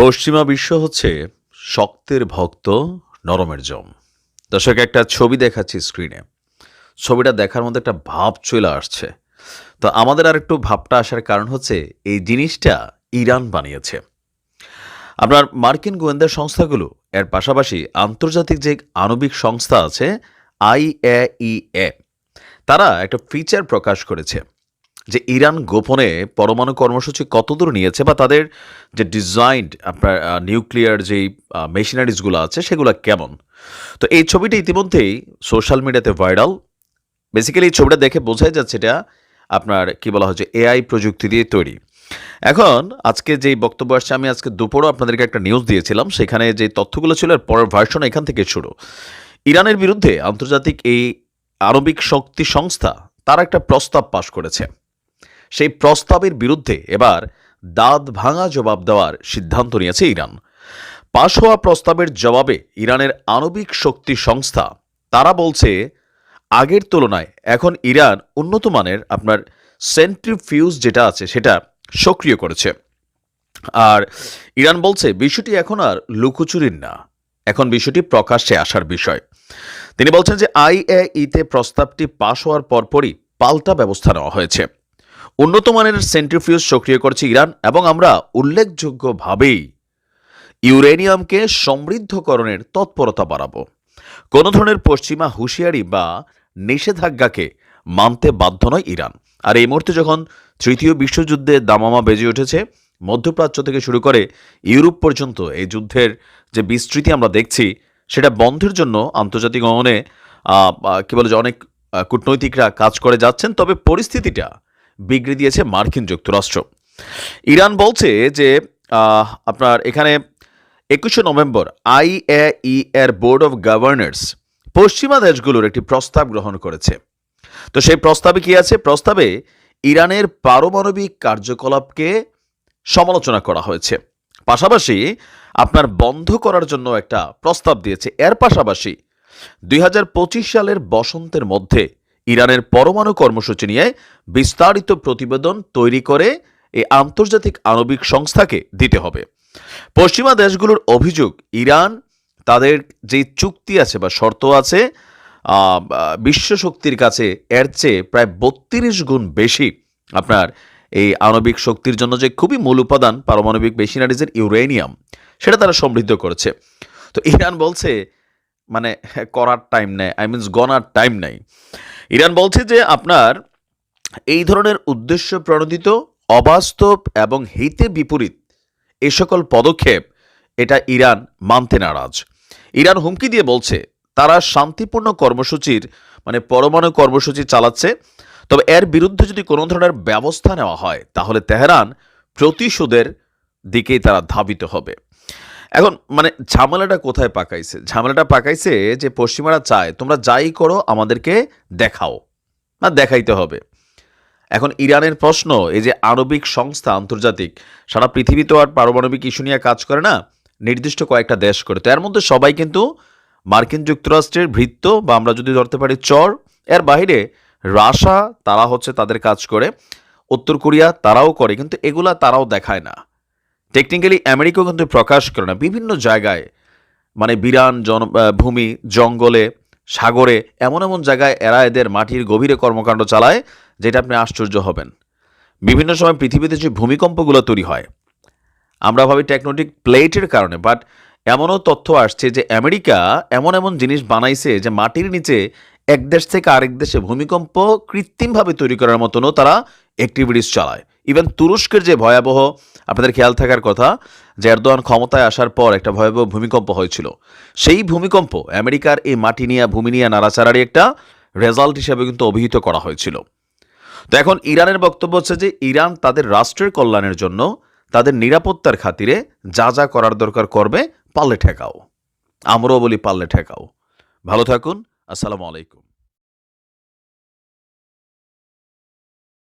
পশ্চিমা বিশ্ব হচ্ছে শক্তের ভক্ত, নরমের জম। দর্শক, একটা ছবি দেখাচ্ছি স্ক্রিনে। ছবিটা দেখার মধ্যে একটা ভাব চলে আসছে। তো আমাদের আর একটু ভাবটা আসার কারণ হচ্ছে এই জিনিসটা ইরান বানিয়েছে। আপনার মার্কিন গোয়েন্দা সংস্থাগুলো এর পাশাপাশি আন্তর্জাতিক যে আণবিক সংস্থা আছে IAEA, তারা একটা ফিচার প্রকাশ করেছে যে ইরান গোপনে পরমাণু কর্মসূচি কতদূর নিয়েছে বা তাদের যে ডিজাইনড আপনার নিউক্লিয়ার যেই মেশিনারিজগুলো আছে সেগুলো কেমন। তো এই ছবিটা ইতিমধ্যেই সোশ্যাল মিডিয়াতে ভাইরাল। বেসিক্যালি এই ছবিটা দেখে বোঝাই যাচ্ছে এটা আপনার কি বলা হচ্ছে AI প্রযুক্তি দিয়ে তৈরি। এখন আজকে যেই বক্তব্য আসছে, আমি আজকে দুপুরও আপনাদেরকে একটা নিউজ দিয়েছিলাম, সেখানে যে তথ্যগুলো ছিল এর পরের ভার্সন এখান থেকে শুরু। ইরানের বিরুদ্ধে আন্তর্জাতিক এই আণবিক শক্তি সংস্থা তারা একটা প্রস্তাব পাশ করেছে। সেই প্রস্তাবের বিরুদ্ধে এবার দাঁত ভাঙা জবাব দেওয়ার সিদ্ধান্ত নিয়েছে ইরান। পাশ হওয়া প্রস্তাবের জবাবে ইরানের আণবিক শক্তি সংস্থা তারা বলছে আগের তুলনায় এখন ইরান উন্নত মানের আপনার সেন্ট্রিফিউজ যেটা আছে সেটা সক্রিয় করেছে। আর ইরান বলছে বিষয়টি এখন আর লুকোচুরির না, এখন বিষয়টি প্রকাশ্যে আসার বিষয়। তিনি বলছেন যে IAEA-তে প্রস্তাবটি পাশ হওয়ার পরপরই পাল্টা ব্যবস্থা নেওয়া হয়েছে। উন্নত মানের সেন্ট্রিফিউজ সক্রিয় করছে ইরান এবং আমরা উল্লেখযোগ্যভাবেই ইউরেনিয়ামকে সমৃদ্ধকরণের তৎপরতা বাড়াবো। কোনো ধরনের পশ্চিমা হুঁশিয়ারি বা নিষেধাজ্ঞাকে মানতে বাধ্য নয় ইরান। আর এই মুহূর্তে যখন তৃতীয় বিশ্বযুদ্ধে দামামা বেজে উঠেছে, মধ্যপ্রাচ্য থেকে শুরু করে ইউরোপ পর্যন্ত এই যুদ্ধের যে বিস্তৃতি আমরা দেখছি, সেটা বন্ধের জন্য আন্তর্জাতিক অঙ্গনে কি বলে যে অনেক কূটনৈতিকরা কাজ করে যাচ্ছেন। তবে পরিস্থিতিটা বিগড়ে দিয়েছে মার্কিন যুক্তরাষ্ট্র। ইরান বলছে যে আপনার এখানে 21শে নভেম্বর IAEA এর বোর্ড অফ গভর্নর্স পশ্চিমা দেশগুলোর একটি প্রস্তাব গ্রহণ করেছে। তো সেই প্রস্তাবে কি আছে? প্রস্তাবে ইরানের পারমাণবিক কার্যকলাপকে সমালোচনা করা হয়েছে, পাশাপাশি আপনার বন্ধ করার জন্য একটা প্রস্তাব দিয়েছে। এর পাশাপাশি 2025 সালের বসন্তের মধ্যে ইরানের পরমাণু কর্মসূচি নিয়ে বিস্তারিত প্রতিবেদন তৈরি করে এই আন্তর্জাতিক আণবিক সংস্থাকে দিতে হবে। পশ্চিমা দেশগুলোর অভিযোগ, ইরান তাদের যে চুক্তি আছে বা শর্ত আছে বিশ্ব শক্তির কাছে এর চেয়ে প্রায় 32 গুণ বেশি আপনার এই আণবিক শক্তির জন্য যে খুবই মূল উপাদান পারমাণবিক মেশিনারিজের ইউরেনিয়াম, সেটা তারা সমৃদ্ধ করেছে। তো ইরান বলছে মানে করার টাইম নেই, গনার টাইম নাই। ইরান বলছে যে আপনার এই ধরনের উদ্দেশ্য প্রণোদিত, অবাস্তব এবং হিতে বিপরীত এ সকল পদক্ষেপ এটা ইরান মানতে নারাজ। ইরান হুমকি দিয়ে বলছে তারা শান্তিপূর্ণ কর্মসূচির পরমাণু কর্মসূচি চালাচ্ছে, তবে এর বিরুদ্ধে যদি কোনো ধরনের ব্যবস্থা নেওয়া হয় তাহলে তেহরান প্রতিশোধের দিকেই তারা ধাবিত হবে। এখন ঝামেলাটা কোথায় পাকাইছে? ঝামেলাটা পাকাইছে যে পশ্চিমারা চায় তোমরা যাই করো আমাদেরকে দেখাও, না দেখাইতে হবে। এখন ইরানের প্রশ্ন, এই যে আণবিক সংস্থা আন্তর্জাতিক, সারা পৃথিবী তো আর পারমাণবিক ইস্যু নিয়ে কাজ করে না, নির্দিষ্ট কয়েকটা দেশ করে। তো এর মধ্যে সবাই কিন্তু মার্কিন যুক্তরাষ্ট্রের ভৃত্য বা আমরা যদি ধরতে পারি চর। এর বাইরে রাশিয়া তারা হচ্ছে তাদের কাজ করে, উত্তর কোরিয়া তারাও করে, কিন্তু এগুলা তারাও দেখায় না। টেকনিক্যালি আমেরিকাও কিন্তু প্রকাশ করে না। বিভিন্ন জায়গায় বিরান ভূমি, জঙ্গলে, সাগরে এমন এমন জায়গায় এরা এদের মাটির গভীরে কর্মকাণ্ড চালায় যেটা আপনি আশ্চর্য হবেন। বিভিন্ন সময় পৃথিবীতে যে ভূমিকম্পগুলো তৈরি হয় আমরা ভাবি টেকটনিক প্লেটের কারণে, বাট এমনও তথ্য আসছে যে আমেরিকা এমন এমন জিনিস বানাইছে যে মাটির নিচে এক দেশ থেকে আরেক দেশে ভূমিকম্প কৃত্রিমভাবে তৈরি করার মতনও তারা অ্যাক্টিভিটিস চালায়। ইভেন তুরস্কের যে ভয়াবহ, আপনাদের খেয়াল থাকার কথা যে এরদোয়ান ক্ষমতায় আসার পর একটা ভয়াবহ ভূমিকম্প হয়েছিল, সেই ভূমিকম্প আমেরিকার এই মাটি নিয়ে ভূমি নিয়ে নাড়াচাড়ারই একটা রেজাল্ট হিসেবে কিন্তু অভিহিত করা হয়েছিল। তো এখন ইরানের বক্তব্য হচ্ছে যে ইরান তাদের রাষ্ট্রের কল্যাণের জন্য, তাদের নিরাপত্তার খাতিরে যা যা করার দরকার করবে, পাল্লে ঠেকাও। আমরাও বলি পাল্লে ঠেকাও। ভালো থাকুন। আসসালামু আলাইকুম।